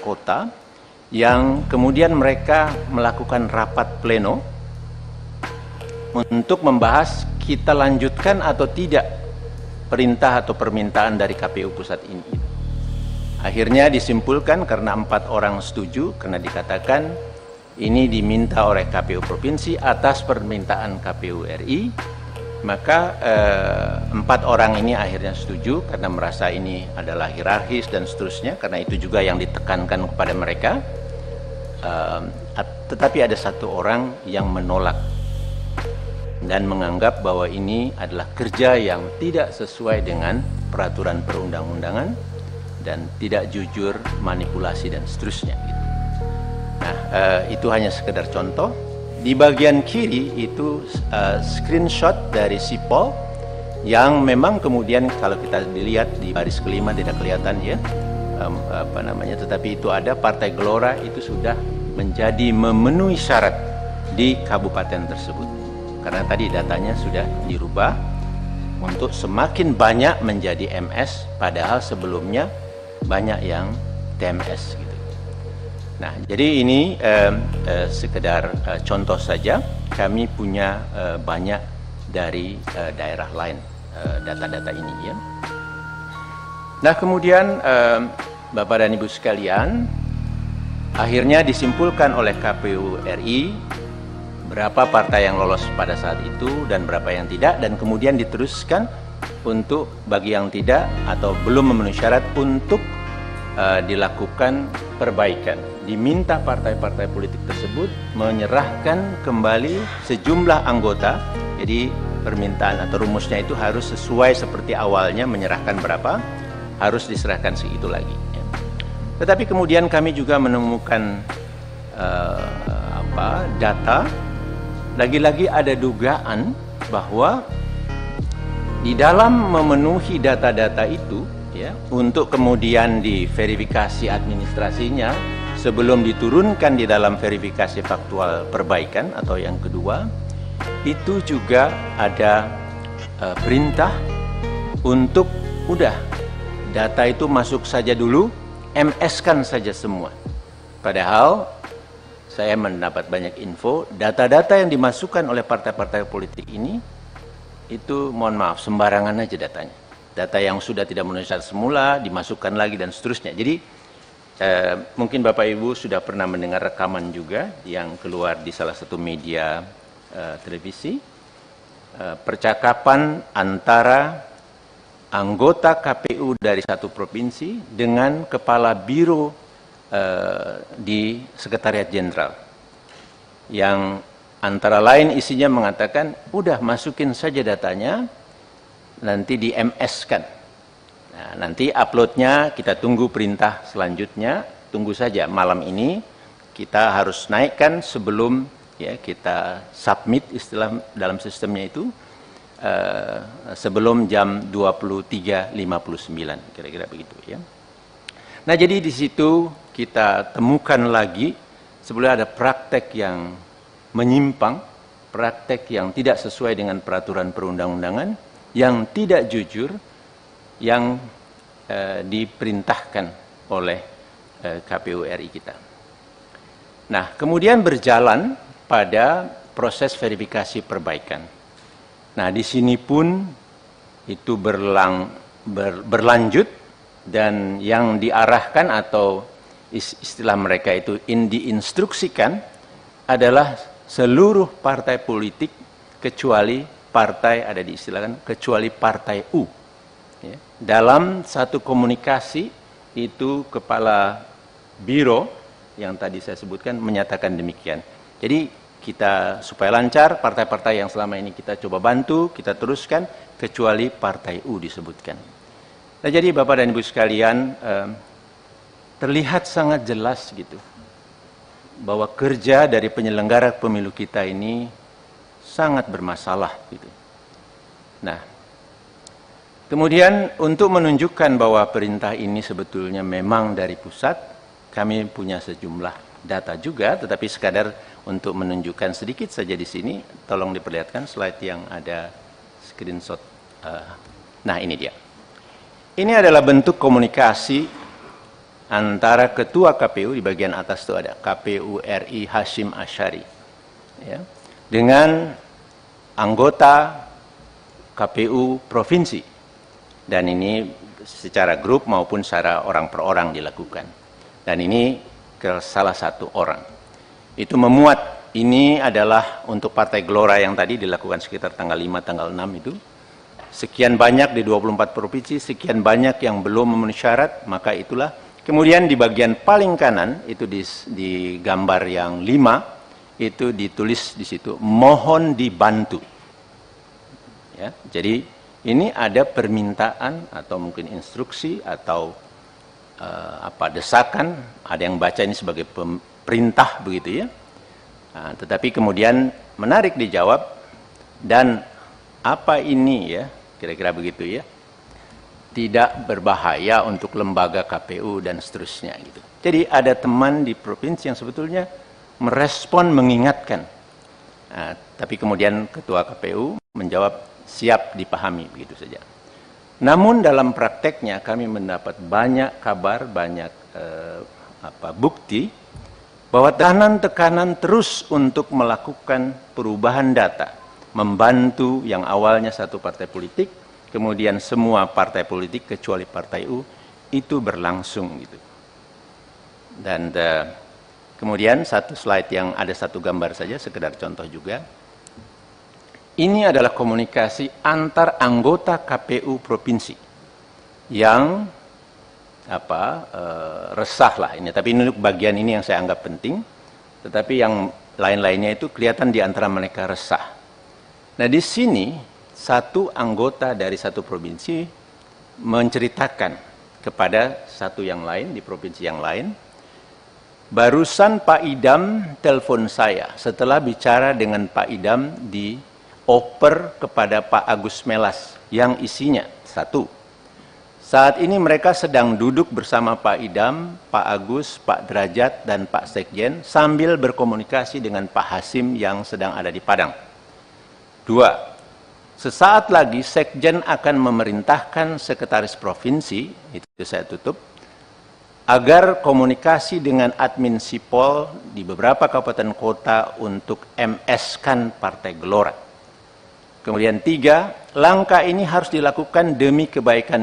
kota yang kemudian mereka melakukan rapat pleno untuk membahas kita lanjutkan atau tidak perintah atau permintaan dari KPU pusat ini. Akhirnya disimpulkan karena 4 orang setuju, karena dikatakan ini diminta oleh KPU Provinsi atas permintaan KPU RI, maka 4 orang ini akhirnya setuju karena merasa ini adalah hierarkis dan seterusnya, karena itu juga yang ditekankan kepada mereka. Tetapi ada 1 orang yang menolak dan menganggap bahwa ini adalah kerja yang tidak sesuai dengan peraturan perundang-undangan dan tidak jujur, manipulasi dan seterusnya. Nah, itu hanya sekedar contoh. Di bagian kiri itu screenshot dari Sipol yang memang kemudian kalau kita dilihat di baris kelima tidak kelihatan ya, tetapi itu ada Partai Gelora itu sudah menjadi memenuhi syarat di kabupaten tersebut. Karena tadi datanya sudah dirubah untuk semakin banyak menjadi MS, padahal sebelumnya banyak yang TMS gitu. Nah, jadi ini sekedar contoh saja. Kami punya banyak dari daerah lain data-data ini ya. Nah, kemudian Bapak dan Ibu sekalian, akhirnya disimpulkan oleh KPU RI berapa partai yang lolos pada saat itu dan berapa yang tidak, dan kemudian diteruskan untuk bagi yang tidak atau belum memenuhi syarat untuk dilakukan perbaikan. Diminta partai-partai politik tersebut menyerahkan kembali sejumlah anggota. Jadi permintaan atau rumusnya itu harus sesuai seperti awalnya, menyerahkan berapa, harus diserahkan segitu lagi ya. Tetapi kemudian kami juga menemukan data, lagi-lagi ada dugaan bahwa di dalam memenuhi data-data itu ya, untuk kemudian diverifikasi administrasinya sebelum diturunkan di dalam verifikasi faktual perbaikan atau yang kedua, itu juga ada perintah untuk udah data itu masuk saja dulu, MS-kan saja semua. Padahal saya mendapat banyak info, data-data yang dimasukkan oleh partai-partai politik ini itu mohon maaf sembarangan aja datanya. Data yang sudah tidak memenuhi syarat semula dimasukkan lagi dan seterusnya. Jadi mungkin Bapak Ibu sudah pernah mendengar rekaman juga yang keluar di salah satu media televisi, percakapan antara anggota KPU dari satu provinsi dengan kepala biro di Sekretariat Jenderal, yang antara lain isinya mengatakan, udah masukin saja datanya, nanti di MS-kan. Nah, nanti uploadnya kita tunggu perintah selanjutnya, tunggu saja malam ini kita harus naikkan sebelum ya kita submit istilah dalam sistemnya itu sebelum jam 23.59 kira-kira begitu ya. Nah, jadi di situ kita temukan lagi sebenarnya ada praktek yang menyimpang, praktek yang tidak sesuai dengan peraturan perundang-undangan, yang tidak jujur, yang diperintahkan oleh KPU RI kita. Nah, kemudian berjalan pada proses verifikasi perbaikan. Nah, di sini pun itu berlanjut, dan yang diarahkan atau istilah mereka itu diinstruksikan adalah seluruh partai politik kecuali partai, ada diistilahkan kecuali partai U. Ya. Dalam satu komunikasi itu kepala biro yang tadi saya sebutkan menyatakan demikian. Jadi kita supaya lancar, partai-partai yang selama ini kita coba bantu, kita teruskan, kecuali partai U disebutkan. Nah, jadi Bapak dan Ibu sekalian, terlihat sangat jelas gitu bahwa kerja dari penyelenggara pemilu kita ini sangat bermasalah gitu. Nah, kemudian untuk menunjukkan bahwa perintah ini sebetulnya memang dari pusat, kami punya sejumlah data juga, tetapi sekadar untuk menunjukkan sedikit saja di sini, tolong diperlihatkan slide yang ada screenshot. Nah, ini dia. Ini adalah bentuk komunikasi antara ketua KPU, di bagian atas itu ada KPU RI Hashim Asyari, ya, dengan anggota KPU provinsi, dan ini secara grup maupun secara orang per orang dilakukan, dan ini ke salah satu orang. Itu memuat, ini adalah untuk Partai Gelora yang tadi dilakukan sekitar tanggal 5, tanggal 6 itu, sekian banyak di 24 provinsi, sekian banyak yang belum memenuhi syarat, maka itulah. Kemudian di bagian paling kanan, itu di gambar yang 5, itu ditulis di situ, mohon dibantu. Ya, jadi ini ada permintaan atau mungkin instruksi atau desakan, ada yang baca ini sebagai perintah begitu ya. Nah, tetapi kemudian menarik dijawab, dan apa ini ya, kira-kira begitu ya, tidak berbahaya untuk lembaga KPU dan seterusnya gitu. Jadi ada teman di provinsi yang sebetulnya merespon, mengingatkan. Nah, tapi kemudian ketua KPU menjawab siap dipahami, begitu saja. Namun dalam prakteknya kami mendapat banyak kabar, banyak bukti bahwa tekanan terus untuk melakukan perubahan data, membantu yang awalnya satu partai politik, kemudian semua partai politik kecuali Partai U, itu berlangsung gitu. Dan kemudian satu slide yang ada satu gambar saja, sekedar contoh juga. Ini adalah komunikasi antar anggota KPU provinsi yang resah lah ini. Tapi ini bagian ini yang saya anggap penting. Tetapi yang lain-lainnya itu kelihatan di antara mereka resah. Nah di sini satu anggota dari satu provinsi menceritakan kepada satu yang lain di provinsi yang lain, barusan Pak Idam telepon saya setelah bicara dengan Pak Idam dioper kepada Pak Agus Melas yang isinya satu, saat ini mereka sedang duduk bersama Pak Idam, Pak Agus, Pak Derajat, dan Pak Sekjen sambil berkomunikasi dengan Pak Hasim yang sedang ada di Padang. Dua, sesaat lagi Sekjen akan memerintahkan sekretaris provinsi, itu saya tutup, agar komunikasi dengan admin Sipol di beberapa kabupaten kota untuk MS-kan Partai Gelora. Kemudian tiga, langkah ini harus dilakukan demi kebaikan